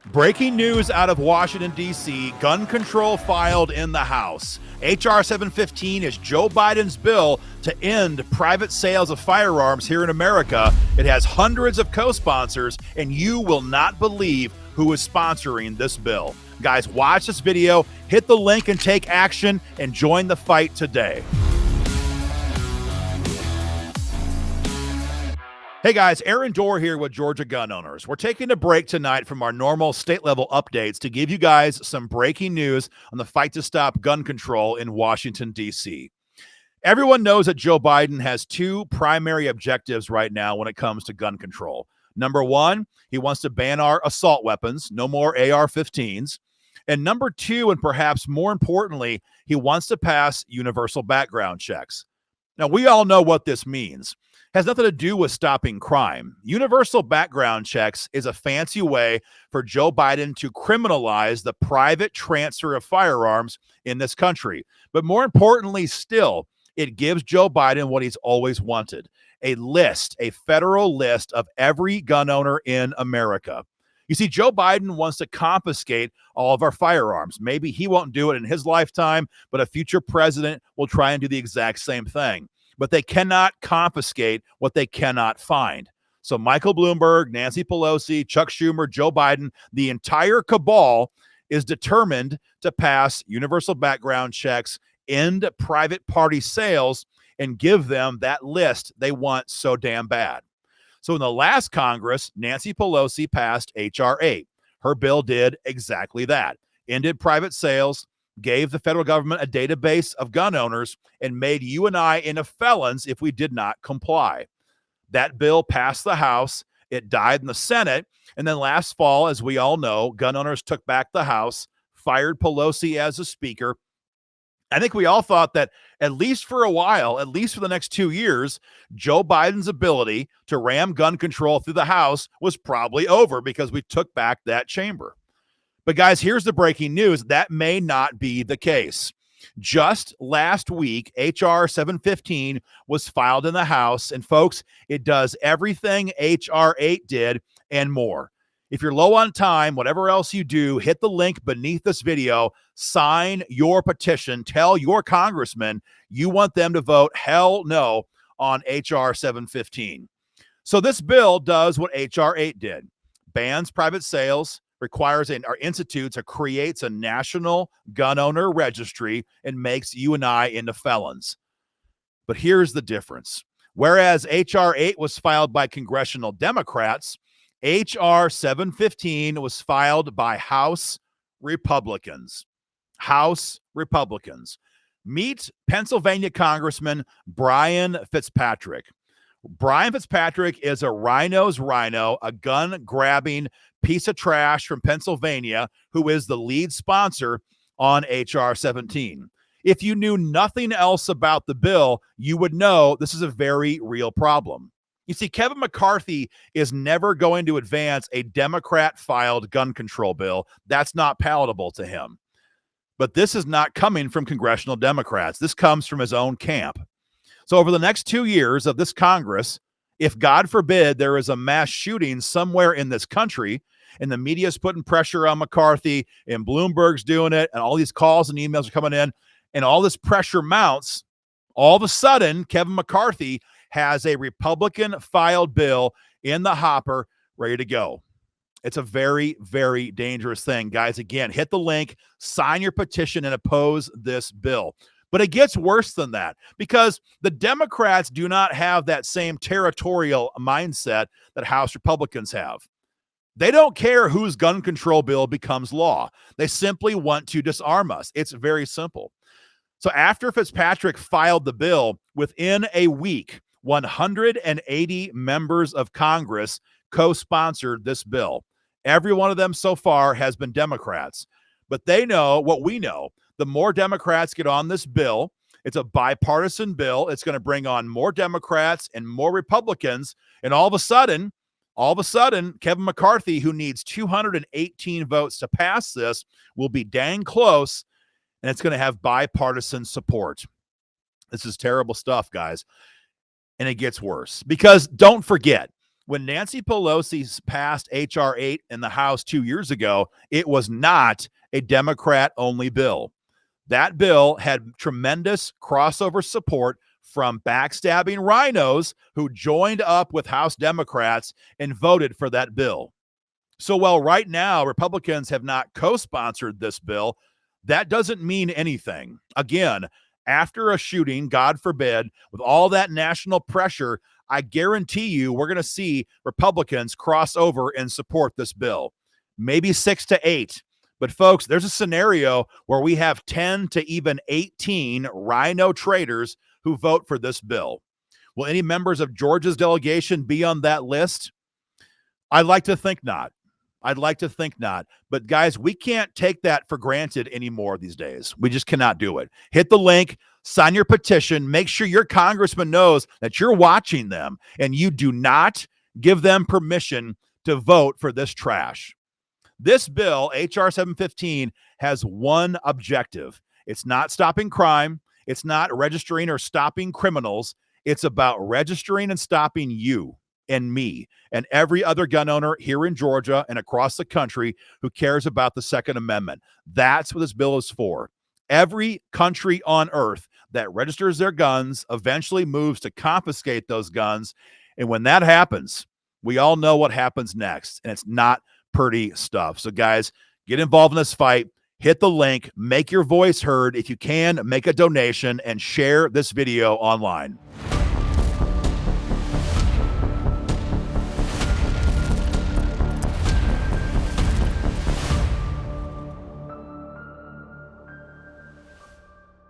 Breaking news out of Washington, D.C. Gun control filed in the House. H.R. 715 is Joe Biden's bill to end private sales of firearms here in America. It has hundreds of co-sponsors, and you will not believe who is sponsoring this bill. Guys, watch this video, hit the link and take action, and join the fight today. Hey guys, Aaron Dorr here with Georgia Gun Owners. We're taking a break tonight from our normal state-level updates to give you guys some breaking news on the fight to stop gun control in Washington, D.C. Everyone knows that Joe Biden has two primary objectives right now when it comes to gun control. Number one, he wants to ban our assault weapons, no more AR-15s. And number two, and perhaps more importantly, he wants to pass universal background checks. Now, we all know what this means. Has nothing to do with stopping crime. Universal background checks is a fancy way for Joe Biden to criminalize the private transfer of firearms in this country. But more importantly still, it gives Joe Biden what he's always wanted, a list, a federal list of every gun owner in America. You see, Joe Biden wants to confiscate all of our firearms. Maybe he won't do it in his lifetime, but a future president will try and do the exact same thing. But they cannot confiscate what they cannot find. So Michael Bloomberg, Nancy Pelosi, Chuck Schumer, Joe Biden, the entire cabal is determined to pass universal background checks, end private party sales, and give them that list they want so damn bad. So in the last Congress, Nancy Pelosi passed H.R. 8. Her bill did exactly that. Ended private sales, gave the federal government a database of gun owners, and made you and I into felons if we did not comply. That bill passed the House. It died in the Senate. And then last fall, as we all know, gun owners took back the House, fired Pelosi as a speaker. I think we all thought that at least for a while, at least for the next 2 years, Joe Biden's ability to ram gun control through the House was probably over because we took back that chamber. But guys, here's the breaking news. That may not be the case. Just last week, H.R. 715 was filed in the House. And folks, it does everything H.R. 8 did and more. If you're low on time, whatever else you do, hit the link beneath this video, sign your petition, tell your congressman you want them to vote hell no on H.R. 715. So this bill does what H.R. 8 did. Bans private sales, requires or institutes or creates a national gun owner registry, and makes you and I into felons. But here's the difference. Whereas H.R. 8 was filed by congressional Democrats, H.R. 715 was filed by House Republicans. House Republicans. Meet Pennsylvania Congressman Brian Fitzpatrick. Brian Fitzpatrick is a rhino's rhino, a gun-grabbing piece of trash from Pennsylvania who is the lead sponsor on H.R. 17. If you knew nothing else about the bill, you would know this is a very real problem. You see, Kevin McCarthy is never going to advance a Democrat-filed gun control bill. That's not palatable to him. But this is not coming from congressional Democrats. This comes from his own camp. So over the next 2 years of this Congress, if God forbid there is a mass shooting somewhere in this country, and the media is putting pressure on McCarthy, and Bloomberg's doing it, and all these calls and emails are coming in, and all this pressure mounts, all of a sudden, Kevin McCarthy has a Republican-filed bill in the hopper ready to go. It's a very, very dangerous thing. Guys, again, hit the link, sign your petition, and oppose this bill. But it gets worse than that because the Democrats do not have that same territorial mindset that House Republicans have. They don't care whose gun control bill becomes law. They simply want to disarm us. It's very simple. So after Fitzpatrick filed the bill, within a week, 180 members of Congress co-sponsored this bill. Every one of them so far has been Democrats. But they know what we know. The more Democrats get on this bill, it's a bipartisan bill. It's going to bring on more Democrats and more Republicans. And all of a sudden, Kevin McCarthy, who needs 218 votes to pass this, will be dang close, and it's going to have bipartisan support. This is terrible stuff, guys. And it gets worse because don't forget, When Nancy Pelosi passed H.R. 8 in the House 2 years ago, it was not a Democrat-only bill. That bill had tremendous crossover support from backstabbing rhinos who joined up with House Democrats and voted for that bill. So while right now Republicans have not co-sponsored this bill, that doesn't mean anything. Again, after a shooting, God forbid, with all that national pressure, I guarantee you we're going to see Republicans cross over and support this bill. Maybe 6 to 8. But folks, there's a scenario where we have 10 to even 18 rhino traitors who vote for this bill. Will any members of Georgia's delegation be on that list? I'd like to think not. I'd like to think not. But guys, we can't take that for granted anymore these days. We just cannot do it. Hit the link, sign your petition, make sure your congressman knows that you're watching them and you do not give them permission to vote for this trash. This bill, H.R. 715, has one objective. It's not stopping crime. It's not registering or stopping criminals. It's about registering and stopping you and me and every other gun owner here in Georgia and across the country who cares about the Second Amendment. That's what this bill is for. Every country on earth that registers their guns eventually moves to confiscate those guns. And when that happens, we all know what happens next. And it's not pretty stuff. So guys, get involved in this fight. Hit the link, make your voice heard. If you can, make a donation and share this video online.